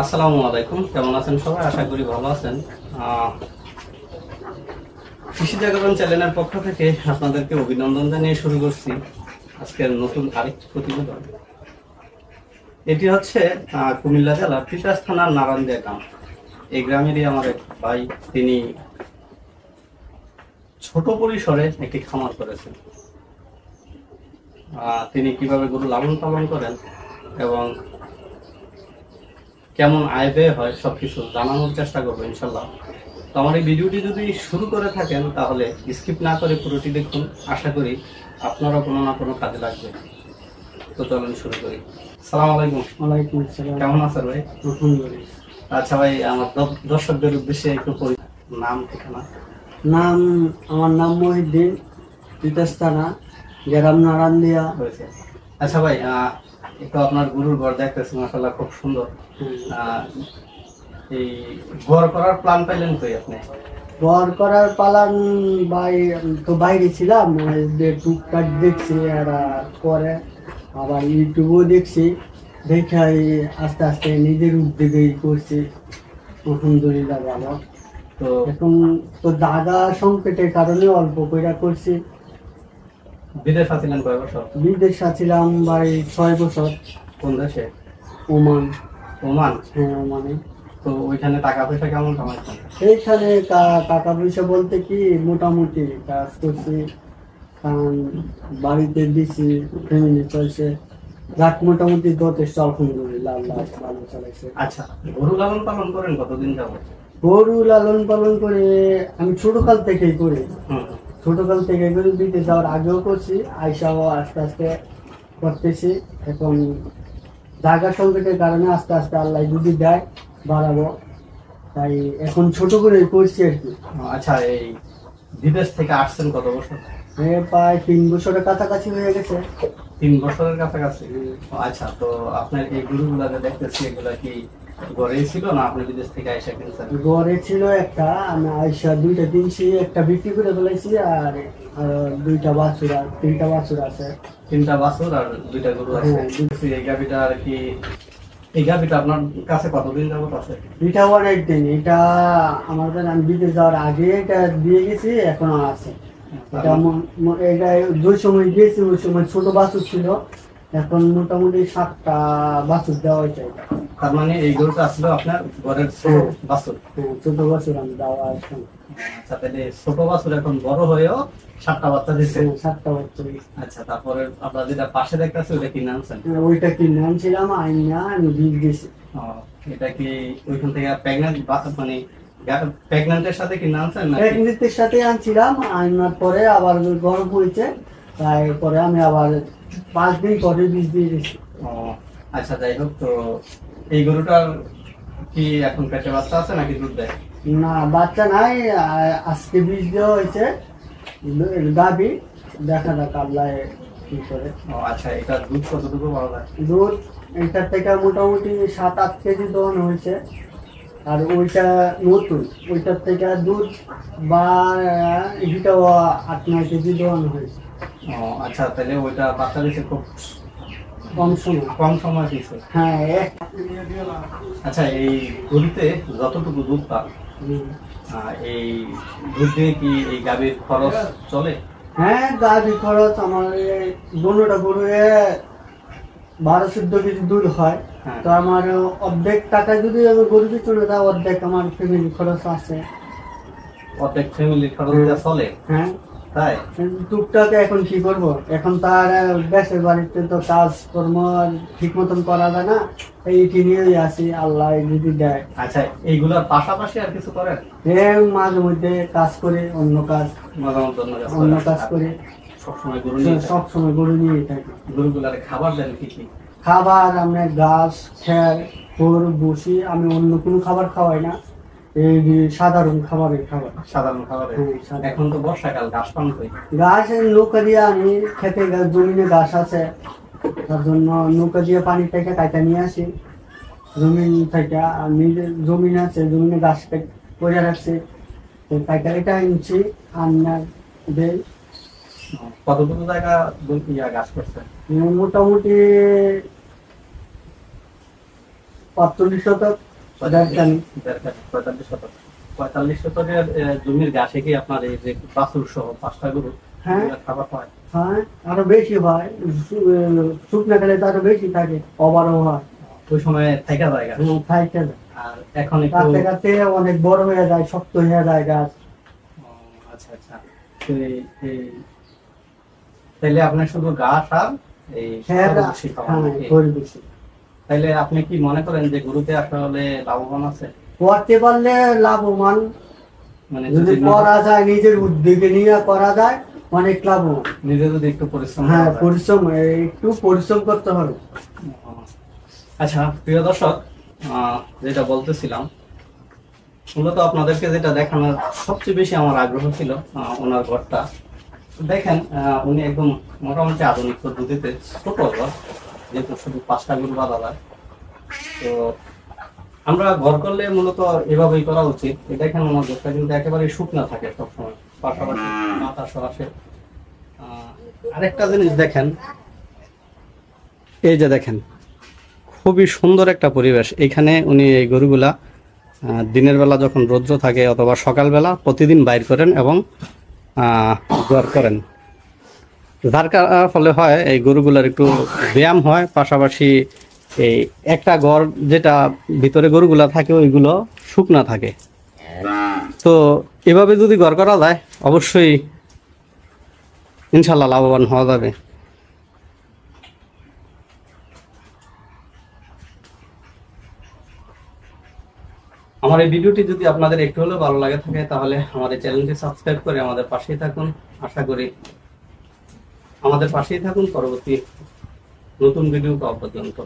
আসসালামু আলাইকুম, কেমন আছেন সবাই? আশা করি ভালো আছেন। কৃষি জাগরণ চ্যানেলের পক্ষ থেকে আপনাদেরকে অভিনন্দন জানিয়ে শুরু করছি আজকের নতুন আরেকটি প্রতিবেদন। এটি হচ্ছে কুমিল্লা জেলার তিতাস থানার নারায়ণদিয়া গ্রাম। এই গ্রামেরই আমার এক ভাই, তিনি ছোট পরিসরে একটি খামার করেছেন। তিনি কিভাবে গরু লালন পালন করেন এবং কেমন আয় ব্যয় হয় সবকিছু জানানোর চেষ্টা করবো ইনশাল্লাহ। তো আমার এই ভিডিওটি যদি শুরু করে থাকেন তাহলে স্কিপ না করে পুরোটি দেখুন। আশা করি আপনারও কোনো না কোনো কাজে লাগবে। তো চলুন শুরু করি। সালাম আলাইকুম। ওয়ালাইকুম আসসালাম। কেমন আছেন ভাই? আলহামদুলিল্লাহ। আচ্ছা ভাই, আমার দর্শকদের উদ্দেশ্যে একটু নাম ঠিকানা। আমার নাম মহিউদ্দিন, তিতাস থানা, গ্রাম নারায়ণদিয়া। হয়েছে। আচ্ছা ভাই, একটু আপনার গরুর ঘর দেখতেছি, মাশাআল্লাহ খুব সুন্দর। এই ঘর করার প্ল্যান পাইলেন কই আপনি? ঘর করার পালান তো বাইরে ছিলাম, যে টুকটাক দেখছি আর পরে আবার ইউটিউবও দেখছি, দেখে আস্তে আস্তে নিজের উদ্যোগেই করছি। আলহামদুলিল্লাহ ভালো। তো এখন তো জায়গা সংকটের কারণে অল্প কইরা করছি। বিদেশ আছিলেন কয় বছর? বিদেশ আছিলাম 6 বছর। কোন দেশে? ওমান। ওমান? হ্যাঁ, ওমানে। তো ওইখানে টাকা পয়সা কেমন কামাইছেন? এইখানে টাকা পয়সা বলতে কি, মোটামুটি কাজ করছি, কারণ বাড়িতে দিছি, ফ্যামিলি চলছে, যাক মোটামুটি যথেষ্ট, আলহামদুলিল্লাহ, আল্লাহ ভালো চালাইছে। আচ্ছা, গরু লালন পালন করেন কতদিন যাবত? গরু লালন পালন করে আমি ছোটকাল থেকেই করি। ছোটকাল থেকে গরু দিতে যাওয়ার আগেও করছি, আইসাও আস্তে আস্তে করতেছি। এখন জায়গা সংকটের কারণে আস্তে আস্তে আল্লাহ যদি দেয় বাড়াবো, তাই এখন ছোট করে করছি আর কি। আচ্ছা, এই বিদেশ থেকে আসছেন কত বছর? প্রায় 3 বছরের কাছাকাছি হয়ে গেছে। 3 বছরের কাছাকাছি। আচ্ছা, তো আপনার এই গরুগুলা যে দেখতেছি, এগুলা কি ঘরেই ছিল না আপনি বিদেশ থেকে আইসা কিনছেন? ঘরে ছিল একটা, আমি আইসা 2টা কিনছি, একটা বিক্রি করে ফেলাইছি, আর 2টা বাছুর, আর 3টা বাছুর আছে। 3টা বাছুর আর 2টা গরু আছে। এই গাভিটা আর কি, এই গাভিটা আপনার কাছে কতদিন যাবত আছে? এটা অনেক দিন, এটা আমাদের আমি বিদেশ যাওয়ার আগে এটা দিয়ে গেছি, এখনো আছে। এটা 2 সময় দিয়েছি, ওই সময় ছোট বাছুর ছিল, এখন মোটামুটি 7টা বাছুর দেওয়া হয়েছে। তার মানে এই গরুটা আসলে আপনার ঘরের ছোট বাছুর? ছোট বাছুর আমি দেওয়া আসলাম। আচ্ছা, তাহলে ছোট বাছুর এখন বড় হয়েও 7টা বাচ্চা দিচ্ছে? 7টা বাচ্চা। আচ্ছা, তারপরে আপনার যেটা পাশে দেখতেছে ওইটা কিনে আনছেন? ওইটা কিনে আনছিলাম, আইনা আমি বীজ দিয়েছি। এটা কি ওইখান থেকে প্রেগন্যান্ট, মানে প্রেগন্যান্টের সাথে কিনে আনছেন না? প্রেগন্যান্টের সাথে আনছিলাম, আনার পরে আবার গরম হয়েছে, তারপরে আমি আবার 5 দিন পরে বীজ দিয়ে দিয়েছি। আচ্ছা, যাই হোক, তো এই গরুটার কি এখন পেটে বাচ্চা আছে নাকি দুধ দেয়? না, বাচ্চা নাই, আজকে বীজ দেওয়া হয়েছে, গাভী, দেখা যাক আল্লাহ কি করে। আচ্ছা, এটা দুধ কতটুকু পাওয়া যায়? দুধ এটার থেকে মোটামুটি 7-8 কেজি দহন হয়েছে, আর ওইটা নতুন, ওইটার থেকে দুধ বা এটাও 8-9 কেজি দহন হয়েছে। আচ্ছা, তাহলে ওইটা বাচ্চা দিচ্ছে খুব কম সময় দিচ্ছে। হ্যাঁ। আচ্ছা, এই গরুতে যতটুকু দুধ পান, এই দুধ দিয়ে কি এই গাভীর খরচ চলে? হ্যাঁ, গাভী খরচ আমার দুটোটা গরু 12-14 কেজি দুধ হয়। তো আমার অর্ধেক টাকা যদি আমি গরু পিছনে দাও, অর্ধেক আমার ফ্যামিলি খরচ আছে। অর্ধেক ফ্যামিলি খরচ চলে? হ্যাঁ, তাই? টুকটাক এখন কি করবো, এখন তার দেশের বাড়িতে তো কাজ কর্ম ঠিক মতন করা যায় না, এইটি নিয়েই আসি, আল্লাহ যদি দেয়। আচ্ছা, এইগুলোর পাশাপাশি আর কিছু করেন? হ্যাঁ, মাঝে মধ্যে কাজ করে, অন্য কাজ করে। সবসময় গরু নিয়েই থাকি। গরুগুলার খাবার দেন কি কি? খাবার আমরা ঘাস, খের, খড়, বসি, আমি অন্য কোনো খাবার খাওয়াই না, এই সাধারণ খাবারের খাবার। সাধারণ খাবার? এখন তো বর্ষাকাল, ঘাস পান কই? ঘাস নৌকা দিয়ে আমি খেতে, জমিনে ঘাস আছে, তার জন্য নৌকা দিয়ে পানি থেকে কাটা নিয়ে আসি জমিন থেকে। আর নিজের জমিন আছে, জমিনে ঘাস করে রাখছি, কাটা এটা আনছি, আন্নার দেই। কতটুকু জায়গা ঘাস করছে? মোটামুটি 45 শতক, 1.5 কানি। 45 শতক। 45 শতকের জমির গাছে কি আপনার এই যে বাছুর সহ 5টা গরু হ্যাঁ। এগুলা খাবার হয়? হ্যাঁ, আরো বেশি হয়, শুকনা খেলে তো আরো বেশি থাকে, ওভারও হয়। ওই সময় থাকা জায়গা। খাইতে যায়। আর এখন একটু কাছে কাছে অনেক বড় হয়ে যায়, শক্ত হয়ে যায় গাছ। আচ্ছা আচ্ছা। তো তাইলে আপনি শুধু ঘাস আর এই হ্যাঁ, গরু বেশি খাওয়ান হ্যাঁ, নাকি? গরু বেশি। তাইলে আপনি কি মনে করেন যে গরুতে আসলে লাভবান আছে? করতে পারলে লাভবান, মানে যদি করা যায়, নিজের উদ্যোগে নিয়ে করা যায়, অনেক লাভবান। নিজে যদি একটু পরিশ্রম হ্যাঁ, করা যায়। পরিশ্রম, একটু পরিশ্রম করতে হবে। আচ্ছা প্রিয় দর্শক, যেটা বলতেছিলাম, মূলত আপনাদেরকে যেটা দেখানোর সবচেয়ে বেশি আমার আগ্রহ ছিল ওনার ঘরটা। দেখেন উনি একদম মোটামুটি আধুনিক পদ্ধতিতে ছোট ঘর, যেহেতু শুধু 5টা গরু বাঁধা যায়। তো আমরা ঘর করলে মূলত এভাবেই করা উচিত। দেখেন ওনার ঘরটা কিন্তু একেবারে শুকনা থাকে সবসময়, পাশাপাশি বাতাসও আসে। আরেকটা জিনিস দেখেন, এই যে দেখেন খুবই সুন্দর একটা পরিবেশ এখানে। উনি এই গরুগুলা দিনের বেলা যখন রৌদ্র থাকে অথবা সকালবেলা প্রতিদিন বাইর করেন এবং ঘর করেন, যার ফলে হয় এই গরুগুলার একটু ব্যায়াম হয়, পাশাপাশি এই একটা ঘর যেটা ভিতরে গরুগুলা থাকে ওইগুলো শুকনা থাকে। তো এভাবে যদি ঘর করা যায় অবশ্যই ইনশাল্লাহ লাভবান হওয়া যাবে। আমার এই ভিডিওটি যদি আপনাদের একটু হলেও ভালো লাগে থাকে তাহলে আমাদের চ্যানেলটি সাবস্ক্রাইব করে আমাদের পাশেই থাকুন। আশা করি আমাদের পাশেই থাকুন পরবর্তী নতুন ভিডিও পাওয়া পর্যন্ত।